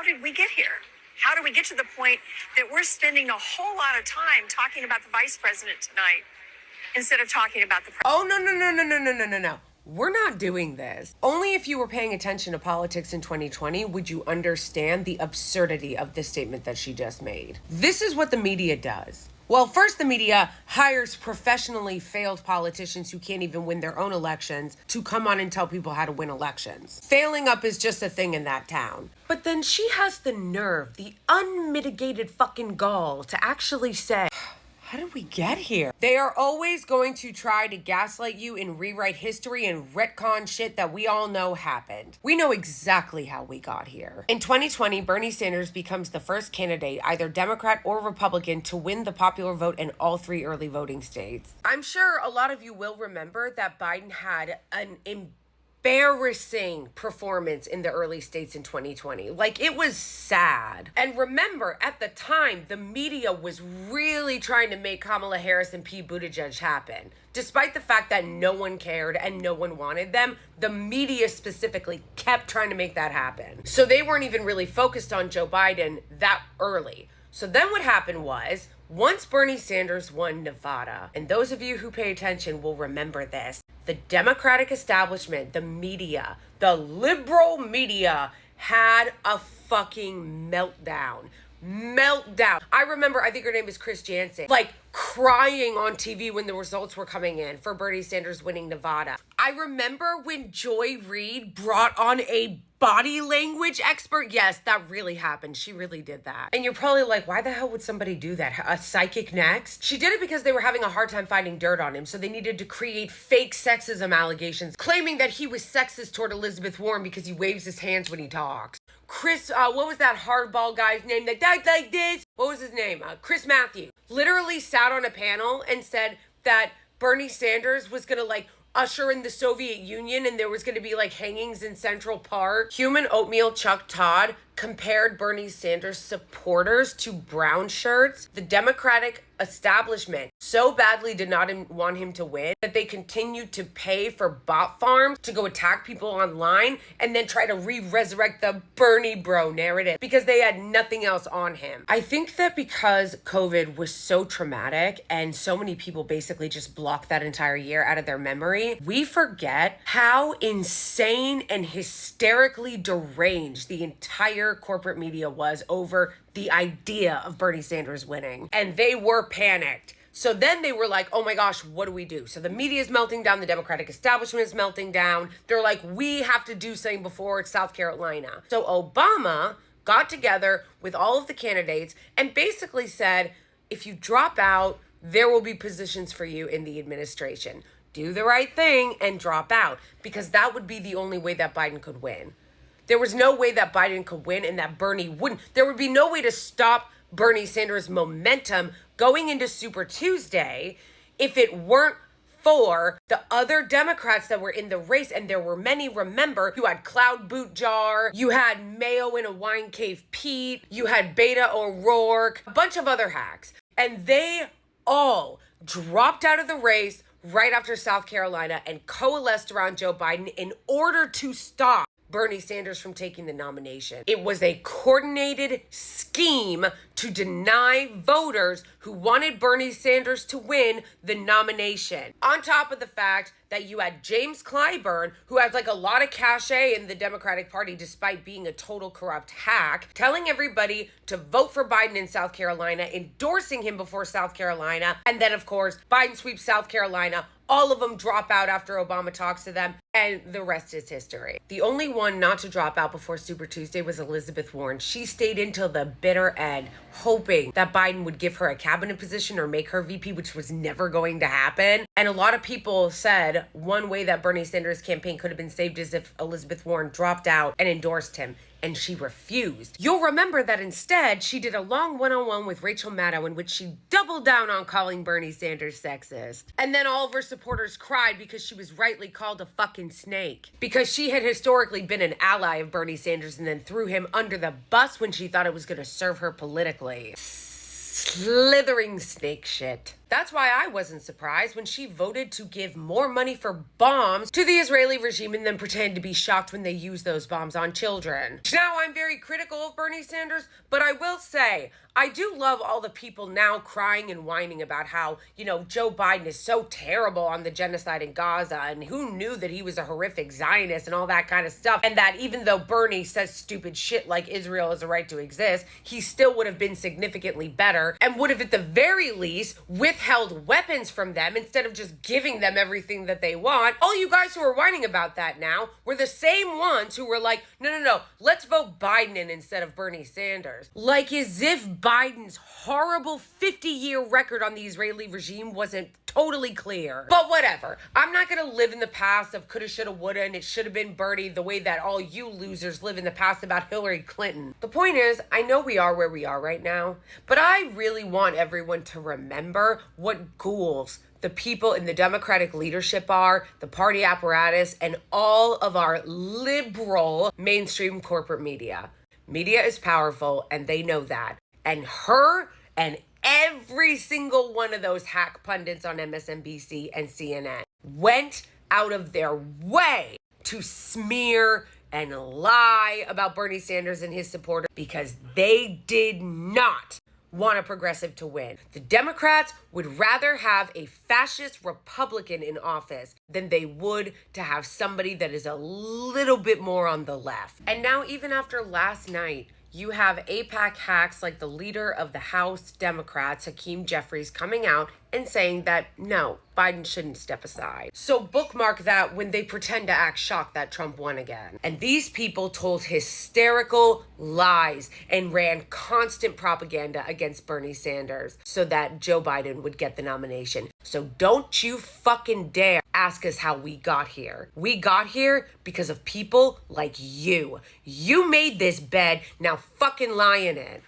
did we get here? How do we get to the point that we're spending a whole lot of time talking about the vice president tonight instead of talking about the president? Oh, no. We're not doing this. Only if you were paying attention to politics in 2020 would you understand the absurdity of this statement that she just made. This is what the media does. Well, first, the media hires professionally failed politicians who can't even win their own elections to come on and tell people how to win elections. Failing up is just a thing in that town. But then she has the nerve, the unmitigated fucking gall to actually say, how did we get here? They are always going to try to gaslight you and rewrite history and retcon shit that we all know happened. We know exactly how we got here. In 2020, Bernie Sanders becomes the first candidate, either Democrat or Republican, to win the popular vote in all 3 early voting states. I'm sure a lot of you will remember that Biden had an embarrassing performance in the early states in 2020. Like, it was sad. And remember, at the time, the media was really trying to make Kamala Harris and Pete Buttigieg happen. Despite the fact that no one cared and no one wanted them, the media specifically kept trying to make that happen. So they weren't even really focused on Joe Biden that early. So then what happened was, once Bernie Sanders won Nevada, and those of you who pay attention will remember this, the Democratic establishment, the media, the liberal media had a fucking meltdown. I remember, I think her name is Chris Jansen, like crying on TV when the results were coming in for Bernie Sanders winning Nevada. I remember when Joy Reid brought on a body language expert. Yes, that really happened. She really did that. And you're probably like, why the hell would somebody do that? A psychic next? She did it because they were having a hard time finding dirt on him, so they needed to create fake sexism allegations, claiming that he was sexist toward Elizabeth Warren because he waves his hands when he talks. Chris, what was that hardball guy's name that died like this? What was his name? Chris Matthews. Literally sat on a panel and said that Bernie Sanders was gonna usher in the Soviet Union and there was going to be hangings in Central Park. Human Oatmeal Chuck Todd compared Bernie Sanders supporters to brown shirts. The Democratic establishment so badly did not want him to win that they continued to pay for bot farms to go attack people online and then try to resurrect the Bernie bro narrative because they had nothing else on him. I think that because COVID was so traumatic and so many people basically just blocked that entire year out of their memory, we forget how insane and hysterically deranged the entire corporate media was over the idea of Bernie Sanders winning. And they were panicked. So then they were like, oh my gosh, what do we do? So the media is melting down. The Democratic establishment is melting down. They're like, we have to do something before it's South Carolina. So Obama got together with all of the candidates and basically said, if you drop out, there will be positions for you in the administration. Do the right thing and drop out, because that would be the only way that Biden could win. There was no way that Biden could win and that Bernie wouldn't. There would be no way to stop Bernie Sanders' momentum going into Super Tuesday if it weren't for the other Democrats that were in the race. And there were many, remember, you had Cloud Boot Jar, you had Mayo in a Wine Cave Pete, you had Beta O'Rourke, a bunch of other hacks. And they all dropped out of the race right after South Carolina and coalesced around Joe Biden in order to stop Bernie Sanders from taking the nomination. It was a coordinated scheme to deny voters who wanted Bernie Sanders to win the nomination. On top of the fact that you had James Clyburn, who has a lot of cachet in the Democratic Party despite being a total corrupt hack, telling everybody to vote for Biden in South Carolina, endorsing him before South Carolina, and then of course, Biden sweeps South Carolina. All of them drop out after Obama talks to them, and the rest is history. The only one not to drop out before Super Tuesday was Elizabeth Warren. She stayed until the bitter end, hoping that Biden would give her a cabinet position or make her VP, which was never going to happen. And a lot of people said one way that Bernie Sanders' campaign could have been saved is if Elizabeth Warren dropped out and endorsed him. And she refused. You'll remember that instead, she did a long one-on-one with Rachel Maddow in which she doubled down on calling Bernie Sanders sexist. And then all of her supporters cried because she was rightly called a fucking snake. Because she had historically been an ally of Bernie Sanders and then threw him under the bus when she thought it was going to serve her politically. Slithering snake shit. That's why I wasn't surprised when she voted to give more money for bombs to the Israeli regime and then pretend to be shocked when they use those bombs on children. Now, I'm very critical of Bernie Sanders, but I will say, I do love all the people now crying and whining about how, Joe Biden is so terrible on the genocide in Gaza, and who knew that he was a horrific Zionist and all that kind of stuff, and that even though Bernie says stupid shit like Israel has a right to exist, he still would have been significantly better and would have at the very least withheld weapons from them instead of just giving them everything that they want. All you guys who are whining about that now were the same ones who were like, no, let's vote Biden in instead of Bernie Sanders. Like as if Biden's horrible 50-year record on the Israeli regime wasn't totally clear. But whatever. I'm not going to live in the past of coulda, shoulda, woulda, and it should have been Bernie the way that all you losers live in the past about Hillary Clinton. The point is, I know we are where we are right now, but I really want everyone to remember what ghouls the people in the Democratic leadership are, the party apparatus, and all of our liberal mainstream corporate media. Media is powerful, and they know that. And her and every single one of those hack pundits on MSNBC and CNN went out of their way to smear and lie about Bernie Sanders and his supporters because they did not want a progressive to win. The Democrats would rather have a fascist Republican in office than they would to have somebody that is a little bit more on the left. And now, even after last night, you have AIPAC hacks like the leader of the House Democrats, Hakeem Jeffries, coming out and saying that no, Biden shouldn't step aside. So bookmark that when they pretend to act shocked that Trump won again. And these people told hysterical lies and ran constant propaganda against Bernie Sanders so that Joe Biden would get the nomination. So don't you fucking dare ask us how we got here. We got here because of people like you. You made this bed, now fucking lie in it.